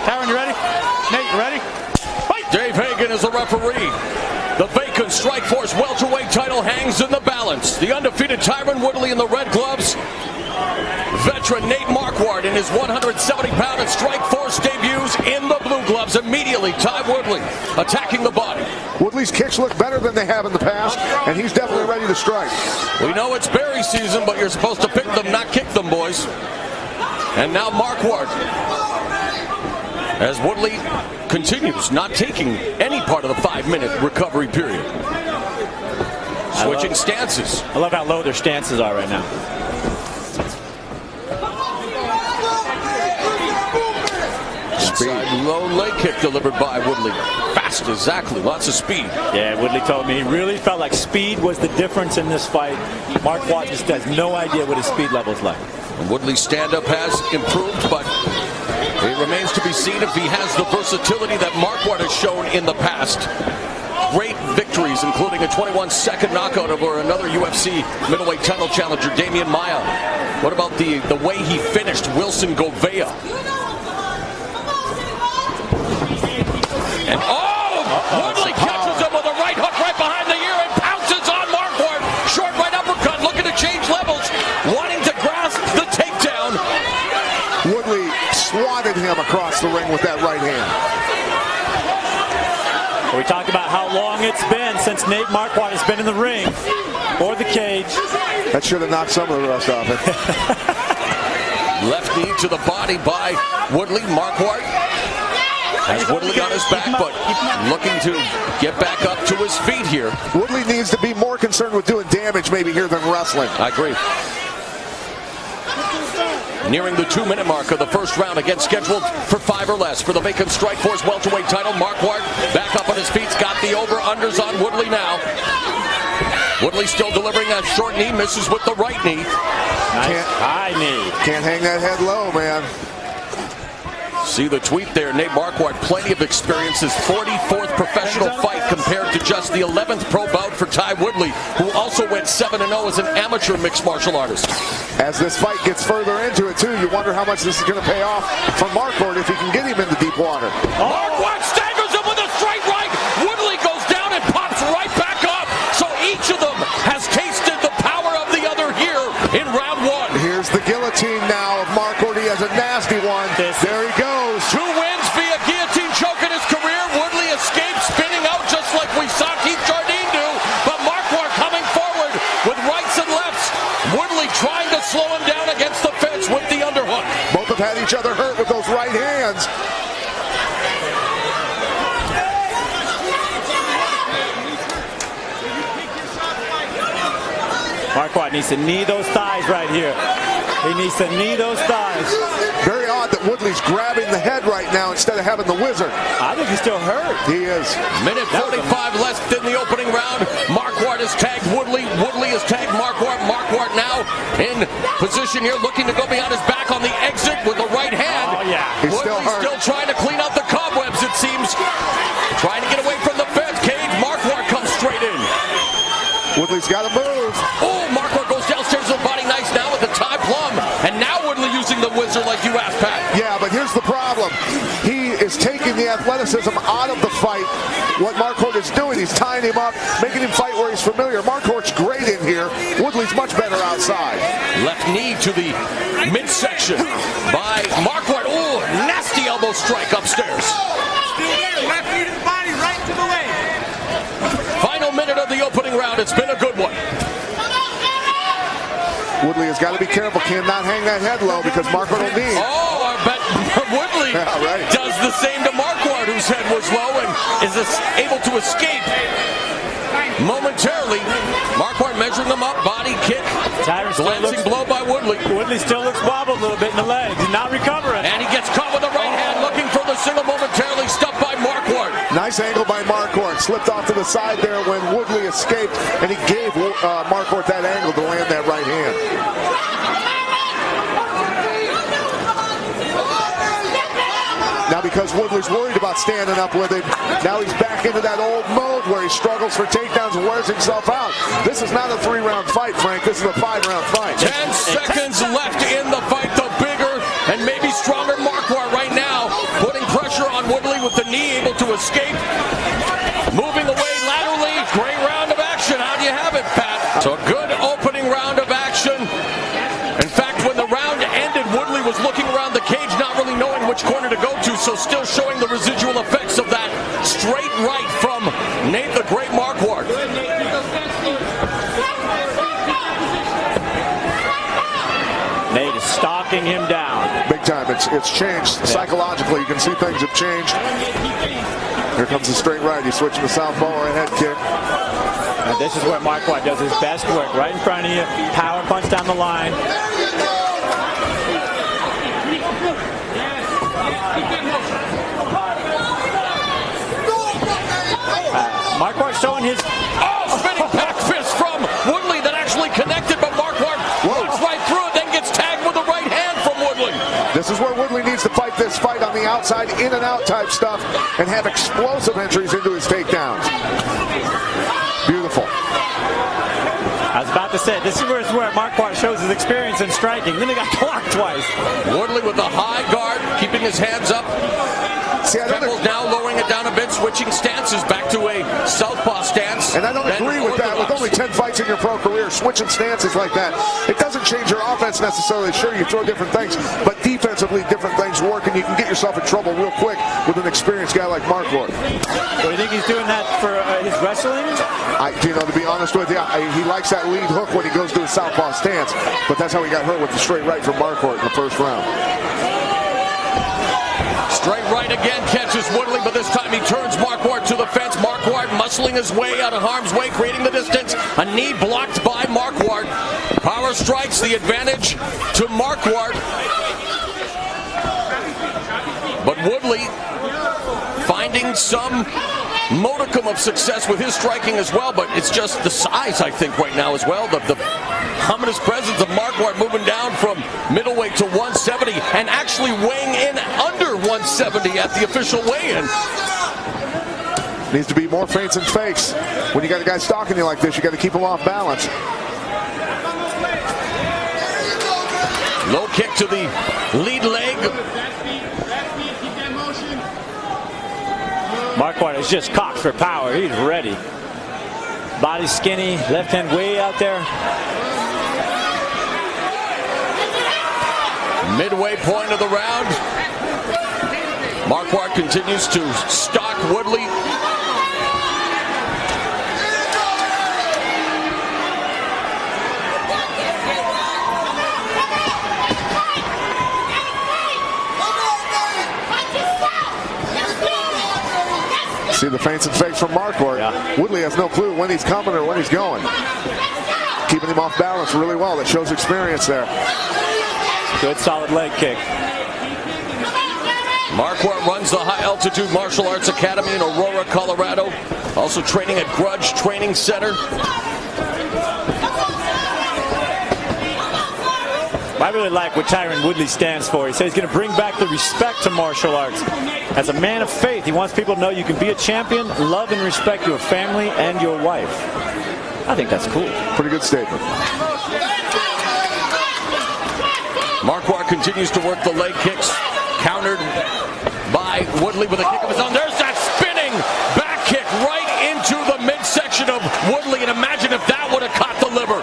Tyron, you ready? Nate, you ready? Fight! Dave Hagan is the referee. The vacant Strikeforce welterweight title hangs in the balance. The undefeated Tyron Woodley in the red gloves. Veteran Nate Marquardt in his 170-pound and Strikeforce debuts in the blue gloves. Immediately, Ty Woodley attacking the body. Woodley's kicks look better than they have in the past, and he's definitely ready to strike. We know it's berry season, but you're supposed to pick them, not kick them, boys. And now Marquardt, as Woodley continues not taking any part of the 5-minute recovery period. Switching stances. I love how low their stances are right now. Inside low leg kick delivered by Woodley. Fast, exactly. Lots of speed. Yeah, Woodley told me he really felt like speed was the difference in this fight. Marquardt just has no idea what his speed level is like. And Woodley's stand-up has improved, but it remains to be seen if he has the versatility that Marquardt has shown in the past. Great victories, including a 21-second knockout over another UFC middleweight title challenger, Damian Maia. What about the way he finished Wilson Govea? And Woodley catches him with a right hook right behind the ear and pounces on Marquardt. Short right uppercut, looking to change levels, wanting to grasp the takedown. Woodley swatted him across the ring with that right hand. We talked about how long it's been since Nate Marquardt has been in the ring or the cage. That should have knocked some of the rust off it. Left knee to the body by Woodley. Marquardt has Woodley on his back, but looking to get back up to his feet here. Woodley needs to be more concerned with doing damage maybe here than wrestling. I agree. Nearing the 2-minute mark of the first round, again scheduled for 5 or less for the vacant Strikeforce welterweight title. Marquardt back up on his feet, got the over-unders on Woodley now. Woodley still delivering a short knee, misses with the right knee. Nice high knee. Can't hang that head low, man. See the tweet there, Nate Marquardt, plenty of experience, his 44th professional fight compared to just the 11th pro bout for Ty Woodley, who also went 7-0 as an amateur mixed martial artist. As this fight gets further into it, too, you wonder how much this is going to pay off for Marquardt if he can get him into deep water. Marquardt staggers him with a straight right. Woodley goes down and pops right back up. So each of them has tasted the power of the other here in round 1. Here's the guillotine now of Marquardt. He has a nasty one. There he goes. 2 wins via guillotine choke in his career. Woodley escaped spinning out just like we saw Keith Jardine do. But Marquardt coming forward with rights and lefts. Woodley trying to slow him down against the fence with the underhook. Both have had each other hurt with those right hands. Marquardt needs to knee those thighs right here. He needs to knee those thighs. Very odd that Woodley's grabbing the head right now instead of having the wizard. I think he's still hurt. He is. Minute 45 left in the opening round. Marquardt has tagged Woodley. Woodley has tagged Marquardt. Marquardt now in position here, looking to go behind his back on the exit with the right hand. Oh, yeah. He's Woodley still trying to clean out the cobwebs, it seems. Trying to get away from the fence cage. Marquardt comes straight in. Woodley's got to move. Oh, Marquardt goes downstairs to the body nice now with the tie plum. And now Woodley using the wizard like you asked, Pat. Yeah, but here's the problem. He is taking the athleticism out of the fight. What Marquardt is doing, he's tying him up, making him fight where he's familiar. Marquardt's great in here. Woodley's much better outside. Left knee to the midsection by Marquardt. Oh, nasty elbow strike upstairs. Left knee to the body, right to the leg. Final minute of the opening round. It's been a good one. Woodley has got to be careful, cannot hang that head low because Marquardt will need. Oh, I bet Woodley does the same to Marquardt, whose head was low and is able to escape momentarily. Marquardt measuring him up, body kick, glancing blow by Woodley. Woodley still looks wobbled a little bit in the legs. He's not recovering. And he gets caught with the right hand, looking for the single momentarily, stuffed by Marquardt. Nice angle by Marquardt. Slipped off to the side there when Woodley escaped, and he gave Marquardt that angle to land that right hand. Now because Woodley's worried about standing up with him, now he's back into that old mode where he struggles for takedowns and wears himself out. This is not a 3-round fight, Frank. This is a 5-round fight. 10 seconds left in the fight. The bigger and maybe stronger Marquardt right now, putting pressure to escape. Moving away laterally. Great round of action. How do you have it, Pat? So a good opening round of action. In fact, when the round ended, Woodley was looking around the cage, not really knowing which corner to go to, so still showing the residual effects of that straight right from Nate the Great Marquardt. Nate is stalking him down. Big time. It's changed. Psychologically, you can see things have changed. Here comes the straight right. He's switching to southpaw or a head kick. And this is where Marquardt does his best work. Right in front of you. Power punch down the line. Marquardt showing his... Spinning back fist from Woodley that actually connected, but Marquardt walks right through it, then gets tagged with the right hand from Woodley. This is where Woodley needs to fight this fight on the outside, in and out type stuff, and have explosive entries into his takedowns. Beautiful. I was about to say, this is where Marquardt shows his experience in striking. Then he got clocked twice. Woodley with a high guard, keeping his hands up. Temple's now lowering it down a bit, switching stances back to a southpaw stance. And I don't agree with that. With only 10 fights in your pro career, switching stances like that, it doesn't change your offense necessarily. Sure, you throw different things, but defensively, different things work, and you can get yourself in trouble real quick with an experienced guy like Marquardt. So you think he's doing that for his wrestling? To be honest with you, he likes that lead hook when he goes to his southpaw stance, but that's how he got hurt with the straight right from Marquardt in the first round. Straight right again catches Woodley, but this time he turns Marquardt to the fence. Marquardt muscling his way out of harm's way, creating the distance. A knee blocked by Marquardt. Power strikes, the advantage to Marquardt. But Woodley finding some modicum of success with his striking as well, but it's just the size, I think, right now as well. The ominous presence of Marquardt moving down from middleweight to 170 and actually weighing in under 170 at the official weigh-in. Needs to be more feints and fakes. When you got a guy stalking you like this, you got to keep him off balance. Low kick to the lead leg. Marquardt is just cocked for power. He's ready. Body skinny, left hand way out there. Midway point of the round. Marquardt continues to stalk Woodley. See the feints and fakes from Marquardt. Yeah. Woodley has no clue when he's coming or when he's going. Keeping him off balance really well. That shows experience there. Good solid leg kick. Marquardt runs the High Altitude Martial Arts Academy in Aurora, Colorado. Also training at Grudge Training Center. I really like what Tyron Woodley stands for. He says he's going to bring back the respect to martial arts. As a man of faith, he wants people to know you can be a champion, love and respect your family and your wife. I think that's cool. Pretty good statement. Marquardt continues to work the leg kicks, countered by Woodley with a kick of his own. There's that spinning back kick right into the midsection of Woodley, and imagine if that would have caught the liver.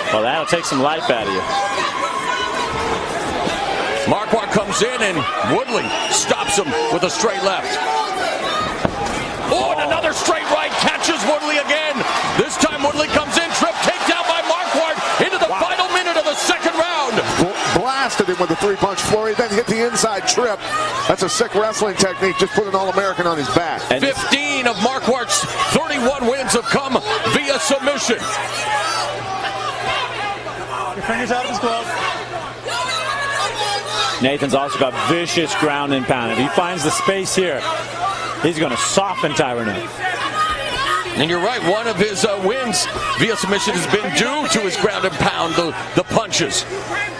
Well, that'll take some life out of you. Marquardt comes in and Woodley stops him with a straight left. Oh, and another straight right catches Woodley again. This time Woodley comes in, trip takedown by Marquardt into the final minute of the second round. Blasted him with a three-punch flurry, then hit the inside trip. That's a sick wrestling technique. Just put an All-American on his back. And 15 of Marquardt's 31 wins have come via submission. Your fingers out of his glove. Nathan's also got vicious ground and pound. If he finds the space here, he's going to soften Tyron up. And you're right, one of his wins via submission has been due to his ground and pound, the punches.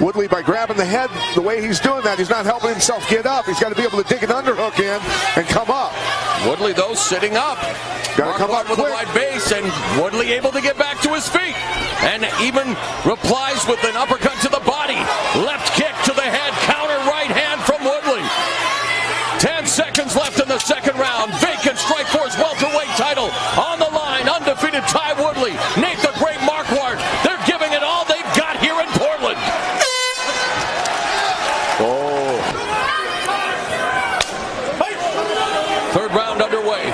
Woodley, by grabbing the head, the way he's doing that, he's not helping himself get up. He's got to be able to dig an underhook in and come up. Woodley, though, sitting up. Got to come up with quick. a wide base, and Woodley able to get back to his feet. And even replies with an uppercut to the body. Left kick to the head, counter right hand from Woodley. 10 seconds left. Third round underway.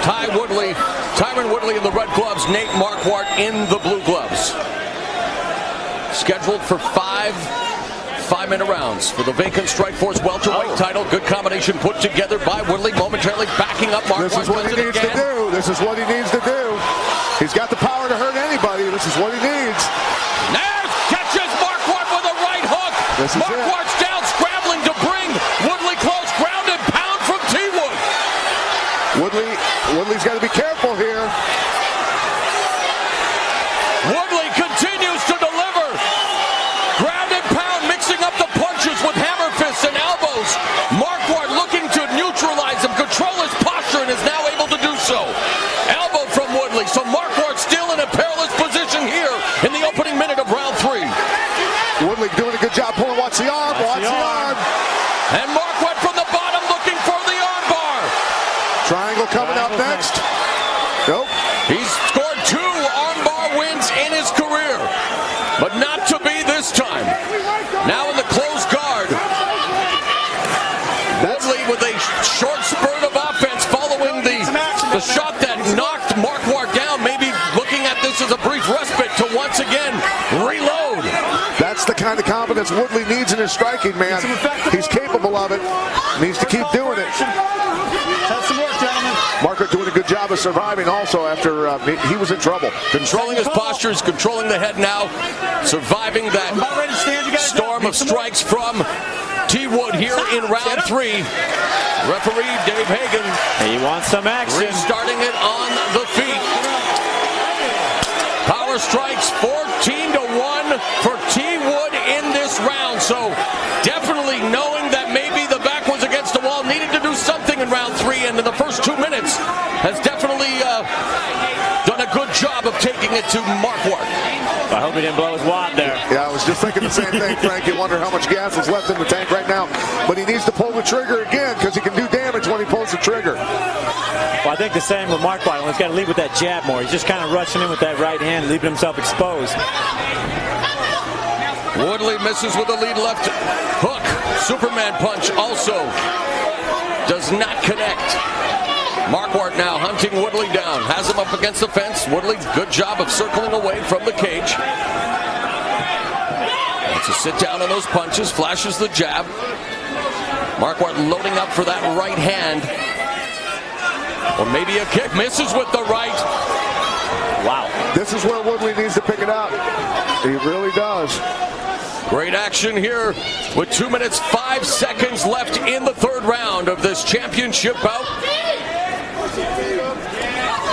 Tyron Woodley in the red gloves, Nate Marquardt in the blue gloves. Scheduled for 5-minute rounds for the vacant Strikeforce welterweight title. Good combination put together by Woodley, momentarily backing up Marquardt. This is what he needs to do. This is what he needs to do. He's got the power to hurt anybody. This is what he needs. Nares catches Marquardt with a right hook. Marquardt's down, scrambling to bring Woodley close. Ground and pound from T-Wood. Woodley's got to be careful here. Woodley continues to deliver. Ground and pound, mixing up the punches with hammer fists and elbows. Marquardt looking to neutralize him, control his posture, and is now able to do so. Elbow from Woodley, so Marquardt still in a perilous position here in the opening minute of round 3. Woodley doing a good job pulling. Watch the arm. Watch the arm. And Marquardt from the bottom looking for the arm bar. Triangle coming up next. Nope. He's scored 2 armbar wins in his career, but not to be this time. Now in the closed guard. Woodley with a short spurt of offense following the shot that knocked Marquardt down. Maybe looking at this as a brief respite to once again reload. That's the kind of confidence Woodley needs in his striking, man. He's capable of it. Needs to keep doing it. Marquardt doing a good job of surviving also after he was in trouble. Controlling his postures, controlling the head now, surviving that storm of strikes from T-Wood here in round 3. Referee Dave Hagan. He wants some action. Restarting it on the feet. Power strikes 14-1 for T-Wood in this round. So definitely knowing that maybe the back was against the wall, needed to do something in round 3, and in the first 2 minutes has definitely done a good job of taking it to Marquardt. I hope he didn't blow his wad there. Yeah, I was just thinking the same thing, Frank. You wonder how much gas is left in the tank right now. But he needs to pull the trigger again because he can do damage when he pulls the trigger. Well, I think the same with Marquardt. He's got to lead with that jab more. He's just kind of rushing in with that right hand, leaving himself exposed. Woodley misses with a lead left hook. Superman punch also does not connect. Marquardt now hunting Woodley down. Has him up against the fence. Woodley, good job of circling away from the cage. Wants to sit down on those punches. Flashes the jab. Marquardt loading up for that right hand. Or maybe a kick. Misses with the right. Wow. This is where Woodley needs to pick it up. He really does. Great action here with 2 minutes 5 seconds left in the third round of this championship bout.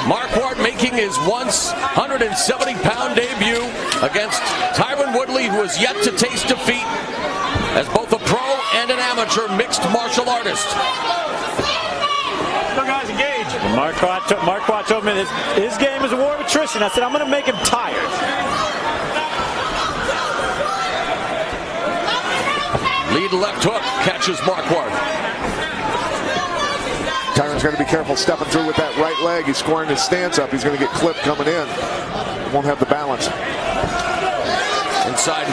Marquardt making his once 170-pound debut against Tyron Woodley, who has yet to taste defeat as both a pro and an amateur mixed martial artist. Guys, engage. Marquardt told me his game is a war of attrition. I said, I'm going to make him tired. Lead left hook catches Marquardt. Tyron's going to be careful stepping through with that right leg. He's scoring his stance up. He's going to get clipped coming in. Won't have the balance. Inside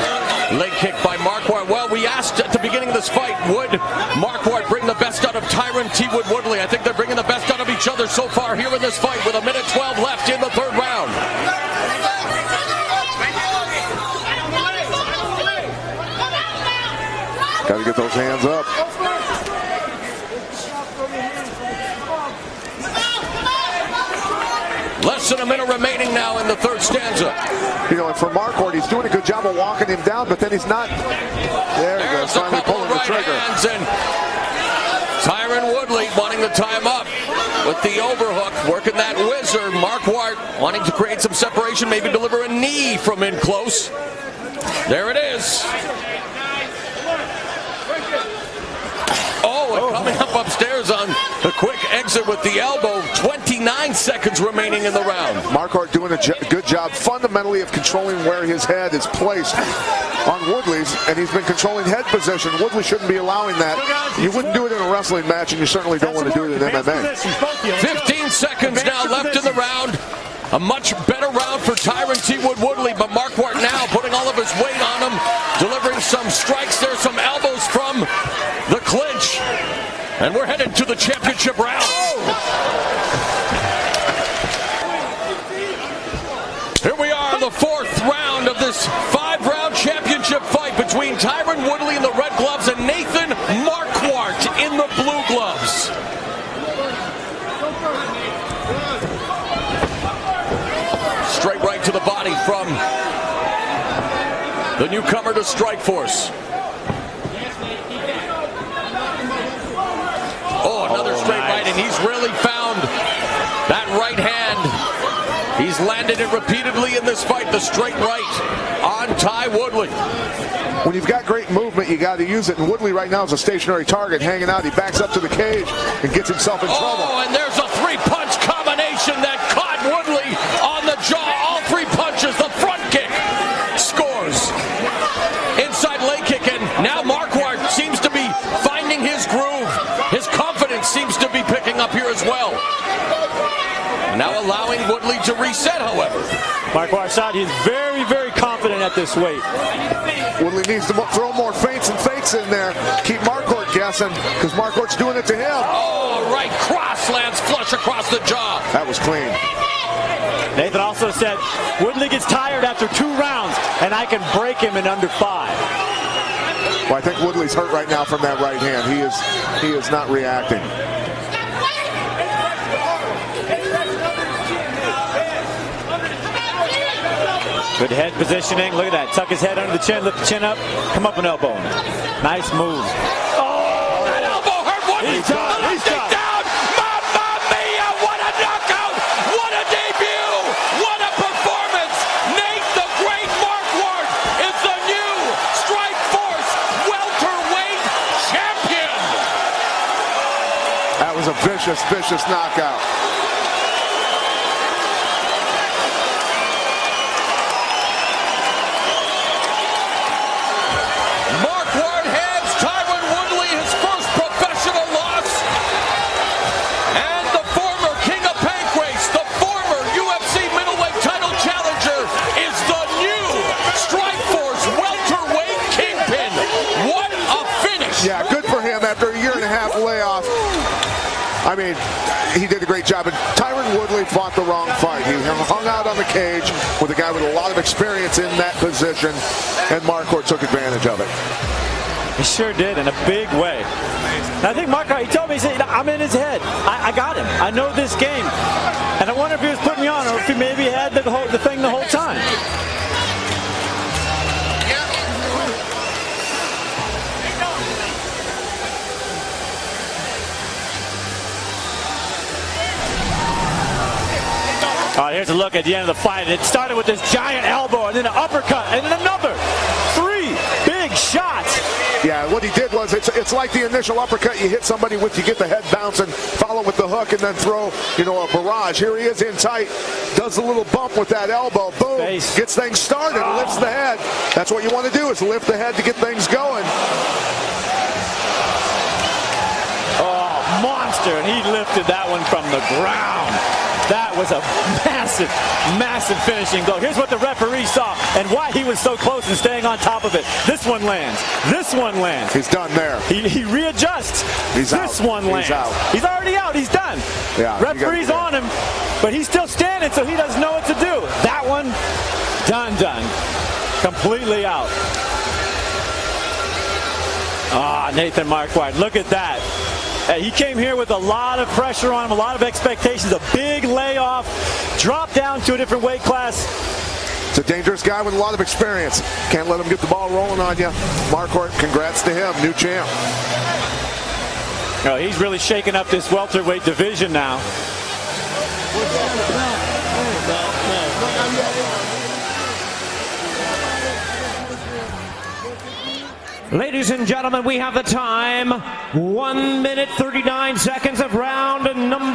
leg kick by Marquardt. Well, we asked at the beginning of this fight, would Marquardt bring the best out of Tyron T-Wood Woodley? I think they're bringing the best out of each other so far here in this fight with 1:12 left in the third round. Got to get those hands up. Less than a minute remaining now in the third stanza. You know, and for Marquardt, he's doing a good job of walking him down, but then he's not. There he goes, finally pulling the trigger. And Tyron Woodley wanting to tie him up with the overhook, working that whizzer. Marquardt wanting to create some separation, maybe deliver a knee from in close. There it is. Oh, and coming up upstairs on the quick exit with the elbow. 29 seconds remaining in the round. Marquardt doing a good job fundamentally of controlling where his head is placed on Woodley's, and he's been controlling head position. Woodley shouldn't be allowing that. You wouldn't do it in a wrestling match, and you certainly don't want to do it in MMA. 15 seconds now left in the round. A much better round for Tyron T-Wood Woodley, but Marquardt now putting all of his weight on him, delivering some strikes there, some elbows from the clinch. And we're headed to the championship round. Here we are in the fourth round of this 5-round championship fight between Tyron Woodley in the red gloves and Nathan Marquardt in the blue gloves. Straight right to the body from the newcomer to Strikeforce. Oh, another straight right, and he's really found that right hand. He's landed it repeatedly in this fight, the straight right on Ty Woodley. When you've got great movement, you got to use it. And Woodley right now is a stationary target, hanging out. He backs up to the cage and gets himself in trouble. Oh, and there's a 3-punch combination that caught Woodley on the jaw. All 3 punches, the front kick scores. Inside leg kick, and now Marquardt seems to be finding his groove. His confidence seems to be picking up here as well. Now allowing Woodley to reset, however. Marquardt shot, he's very, very confident at this weight. Woodley needs to throw more feints and fakes in there. Keep Marquardt guessing, because Marquardt's doing it to him. Oh, right cross lands flush across the jaw. That was clean. Nathan also said, Woodley gets tired after 2 rounds, and I can break him in under 5. Well, I think Woodley's hurt right now from that right hand. He is not reacting. Good head positioning. Look at that. Tuck his head under the chin, lift the chin up, come up and elbow him. Nice move. Oh, that elbow hurt Woodley. He's done. He's done. Down. Mamma mia, what a knockout. What a debut. What a performance. Nate the Great Marquardt is the new Strikeforce welterweight champion. That was a vicious, vicious knockout. Yeah, good for him after a 1.5-year layoff. I mean, he did a great job. And Tyron Woodley fought the wrong fight. He hung out on the cage with a guy with a lot of experience in that position, and Marquardt took advantage of it. He sure did, in a big way. And I think Marquardt, he told me, he said, I'm in his head. I got him. I know this game. And I wonder if he was putting me on, or if he maybe had the thing the whole time. All right, here's a look at the end of the fight. It started with this giant elbow, and then an uppercut, and then another. 3 big shots. Yeah, what he did was, it's like the initial uppercut you hit somebody with, you get the head bouncing, follow with the hook, and then throw, a barrage. Here he is in tight, does a little bump with that elbow, boom, Face. Gets things started, lifts the head. That's what you want to do, is lift the head to get things going. Oh, monster, and he lifted that one from the ground. That was a massive, massive finishing blow. Here's what the referee saw and why he was so close and staying on top of it. This one lands. This one lands. He's done there. He readjusts. He's this out. one lands. He's out. He's already out. He's done. Yeah, referee's on him, but he's still standing, so he doesn't know what to do. That one, done. Completely out. Ah, Nathan Marquardt, look at that. He came here with a lot of pressure on him, a lot of expectations, a big layoff, dropped down to a different weight class. It's a dangerous guy with a lot of experience. Can't let him get the ball rolling on you. Marquardt, congrats to him, new champ. Oh, he's really shaking up this welterweight division now. Ladies and gentlemen, we have the time. 1 minute, 39 seconds of round number